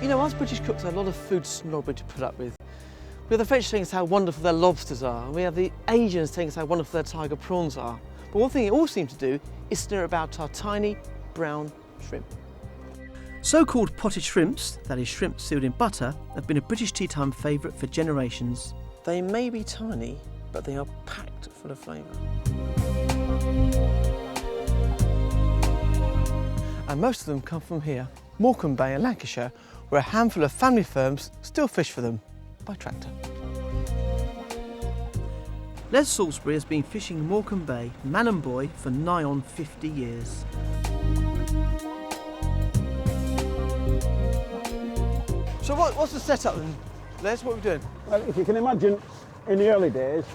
You know, us British cooks have a lot of food snobbery to put up with. We have the French telling us how wonderful their lobsters are, and we have the Asians telling us how wonderful their tiger prawns are. But one thing they all seem to do is sneer about our tiny, brown shrimp. So-called potted shrimps, that is shrimp sealed in butter, have been a British tea time favourite for generations. They may be tiny, but they are packed full of flavour. And most of them come from here, Morecambe Bay in Lancashire, where a handful of family firms still fish for them by tractor. Les Salisbury has been fishing Morecambe Bay, man and boy, for nigh on 50 years. So what's the setup then, Les? What are we doing? Well, if you can imagine, in the early days,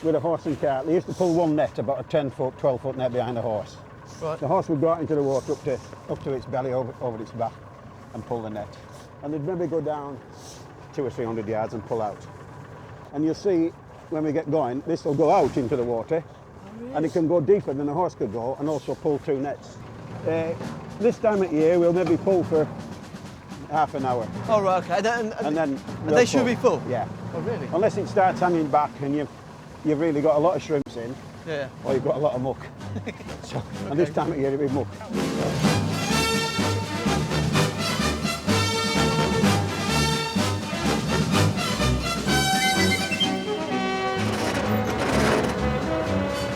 with a horse and cart, they used to pull one net, about a 10-foot, 12-foot net behind the horse. Right. The horse would go out into the water up to its belly, over its back, and pull the net. And they'd maybe go down 200 or 300 yards and pull out. And you'll see, when we get going, this will go out into the water, and it can go deeper than the horse could go, and also pull 2 nets. This time of year, we'll maybe pull for half an hour. Oh, right, okay. And then they should be full? Yeah. Oh, really? Unless it starts hanging back and you've really got a lot of shrimps in, Yeah. or you've got a lot of muck. So, Okay. And this time of year it'll be muck.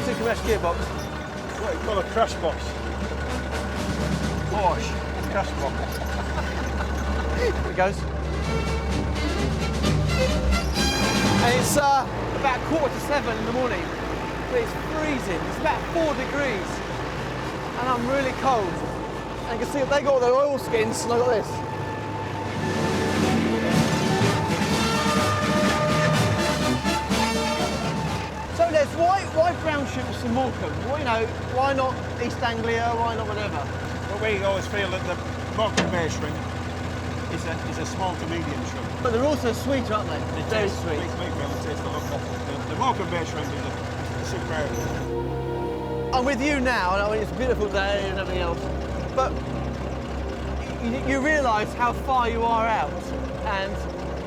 Super mesh gearbox. What you call a crash box. Porsche, crash box. Here it goes. And it's about 6:45 in the morning, but it's freezing. It's about 4 degrees, and I'm really cold. And you can see they got all their oil skins, and I got this. So Les, why brown shrimps in Morecambe? Well, you know, why not East Anglia? Why not whatever? Well, we always feel that the Morecambe Bay shrimp is a small to medium shrimp. But they're also sweeter, aren't they? Very sweet. We feel it tastes a lot better. The Morecambe Bay shrimp is superb. I'm with you now, and I mean, it's a beautiful day and everything else, but you realise how far you are out and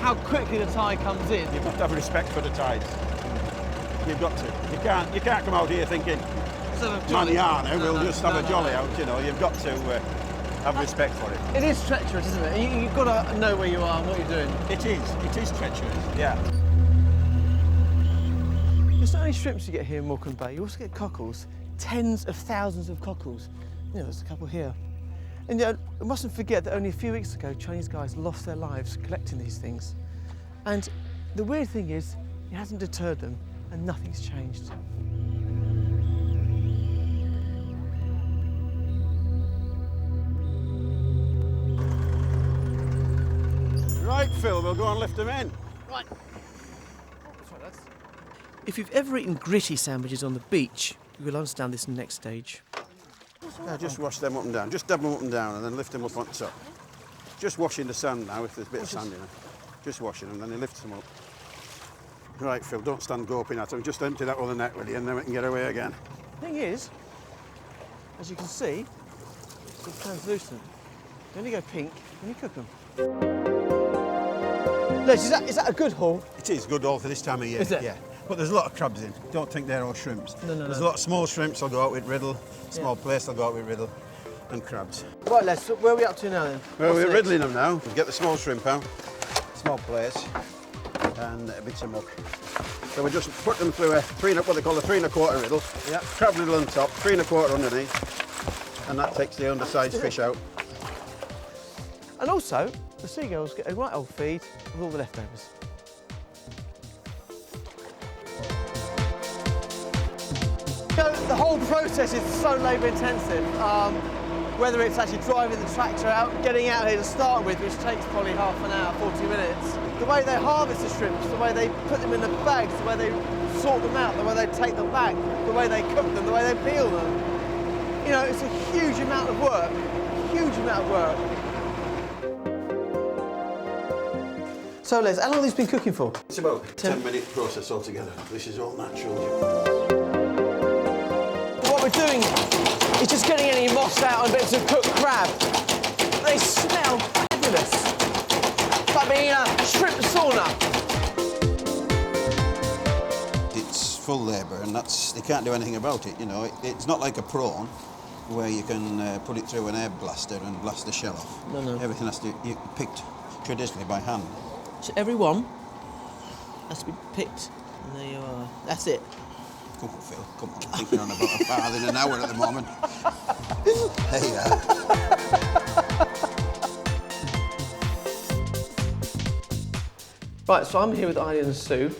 how quickly the tide comes in. You've got to have respect for the tides. You've got to. You can't come out here thinking, manana, we'll just have a jolly out, you know. You've got to have respect for it. It is treacherous, isn't it? You've got to know where you are and what you're doing. It is treacherous, yeah. There's not only shrimps you get here in Morecambe Bay, you also get cockles, tens of thousands of cockles. You know, there's a couple here. And you know, we mustn't forget that only a few weeks ago, Chinese guys lost their lives collecting these things. And the weird thing is, it hasn't deterred them, and nothing's changed. Right, Phil, we'll go and lift them in. Right. Sorry, lads. If you've ever eaten gritty sandwiches on the beach, you will understand this next stage. Now just wash them up and down. Just dab them up and down and then lift them up on top. Just washing the sand now, if there's a bit of sand in it. Just washing them, then he lifts them up. Right, Phil, don't stand groping at them. Just empty that other net with you and then we can get away again. Thing is, as you can see, it's translucent. You only go pink when you cook them. Les, is that a good haul? It is good all for this time of year. Is it? Yeah. But there's a lot of crabs in. Don't think they're all shrimps. No. There's a lot of small shrimps I'll go out with riddle, small plaice I'll go out with riddle, and crabs. Right, Les, so where are we up to now then? Well, What's we're next? riddling them now. We'll get the small shrimp out, small plaice, and a bit of muck. So we just put them through what they call a 3 1/4 riddle. Yeah. Crab riddle on top, 3 1/4 underneath, and that takes the underside fish out. And also, the seagulls get a right old feed with all the leftovers. So the whole process is so labour intensive. Whether it's actually driving the tractor out, getting out here to start with, which takes probably half an hour, 40 minutes. The way they harvest the shrimps, the way they put them in the bags, the way they sort them out, the way they take them back, the way they cook them, the way they peel them. You know, it's a huge amount of work, huge amount of work. So Les, how long have these been cooking for? It's about a 10-minute process altogether. This is all natural. What we're doing is just getting any moss out and bits of cooked crab. They smell fabulous. It's like being in a shrimp sauna. It's full labour, and you can't do anything about it, you know. It's not like a prawn where you can put it through an air blaster and blast the shell off. No. Everything has to be picked traditionally by hand. So every one has to be picked. And there you are. That's it. Come on, Phil, come on. I think you're on about a farthing an hour at the moment. There you are. Right, so I'm here with Eileen and Sue,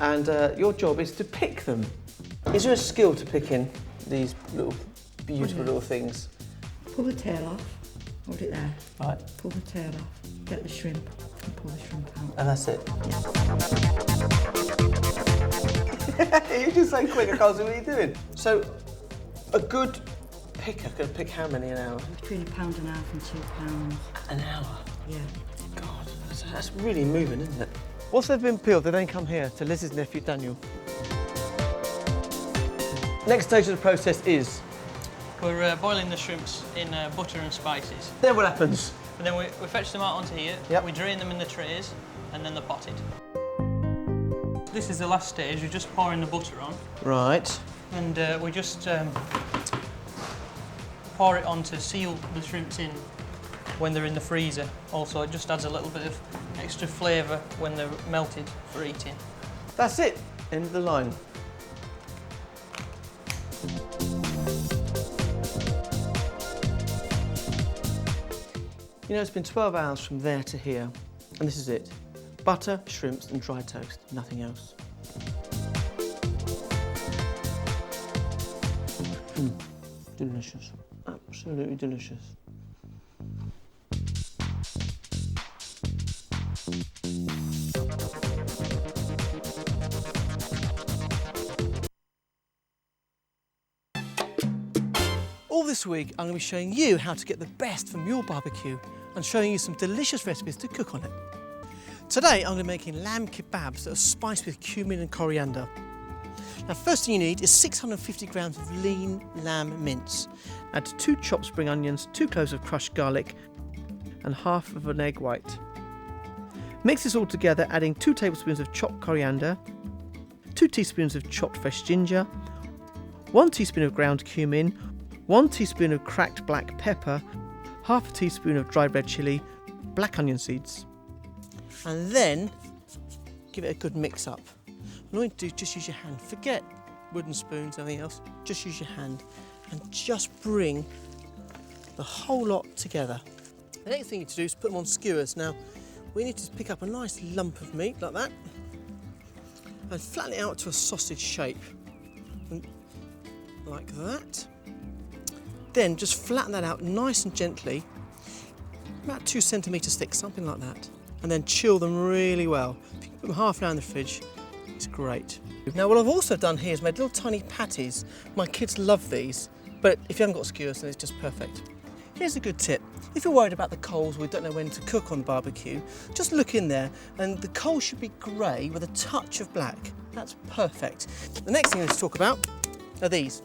and your job is to pick them. Is there a skill to picking these little beautiful little things? Pull the tail off, hold it there. Right. Pull the tail off, get the shrimp, and pull the shrimp out. And that's it. You're just so quick, I can't see what you're doing. So, a good picker can pick how many an hour? Between £1.5 and £2. An hour? Yeah. God, that's really moving, isn't it? Once they've been peeled, they then come here to Liz's nephew, Daniel. Next stage of the process is? We're boiling the shrimps in butter and spices. Then what happens? And then we fetch them out onto here, Yep. we drain them in the trays, and then they're potted. This is the last stage, we're just pouring the butter on. Right. And we just pour it on to seal the shrimps in when they're in the freezer. Also, it just adds a little bit of extra flavour when they're melted for eating. That's it. End of the line. You know, it's been 12 hours from there to here, and this is it. Butter, shrimps and dry toast, nothing else. Delicious, absolutely delicious. All this week, I'm going to be showing you how to get the best from your barbecue and showing you some delicious recipes to cook on it. Today, I'm going to be making lamb kebabs that are spiced with cumin and coriander. Now, first thing you need is 650 grams of lean lamb mince. Add 2 chopped spring onions, 2 cloves of crushed garlic, and half of an egg white. Mix this all together, adding 2 tablespoons of chopped coriander, 2 teaspoons of chopped fresh ginger, 1 teaspoon of ground cumin, 1 teaspoon of cracked black pepper, half a teaspoon of dried red chilli, black onion seeds. And then give it a good mix up. And all you do is just use your hand. Forget wooden spoons, anything else. Just use your hand and just bring the whole lot together. The next thing you need to do is put them on skewers. Now, we need to pick up a nice lump of meat like that and flatten it out to a sausage shape. And like that. Then just flatten that out nice and gently, about 2 centimetres thick, something like that. And then chill them really well. If you can put them half an hour in the fridge, it's great. Now what I've also done here is made little tiny patties. My kids love these, but if you haven't got skewers, then it's just perfect. Here's a good tip. If you're worried about the coals, or you don't know when to cook on the barbecue, just look in there and the coal should be grey with a touch of black. That's perfect. The next thing I need to talk about are these.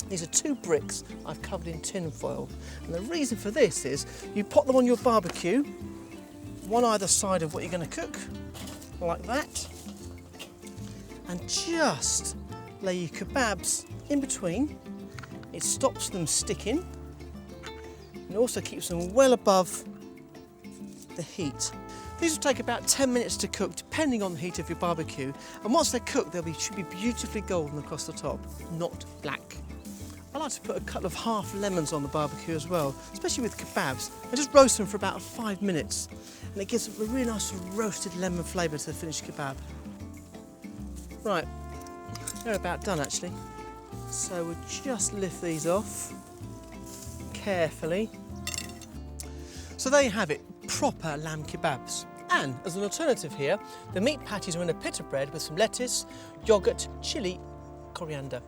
These are 2 bricks I've covered in tin foil. And the reason for this is you pop them on your barbecue, one either side of what you're going to cook, like that. And just lay your kebabs in between. It stops them sticking and also keeps them well above the heat. These will take about 10 minutes to cook, depending on the heat of your barbecue. And once they're cooked, should be beautifully golden across the top, not black. I like to put a couple of half lemons on the barbecue as well, especially with kebabs. I just roast them for about 5 minutes, and it gives a really nice sort of roasted lemon flavour to the finished kebab. Right, they're about done actually. So we'll just lift these off carefully. So there you have it, proper lamb kebabs. And as an alternative here, the meat patties are in a pita bread with some lettuce, yoghurt, chilli, coriander.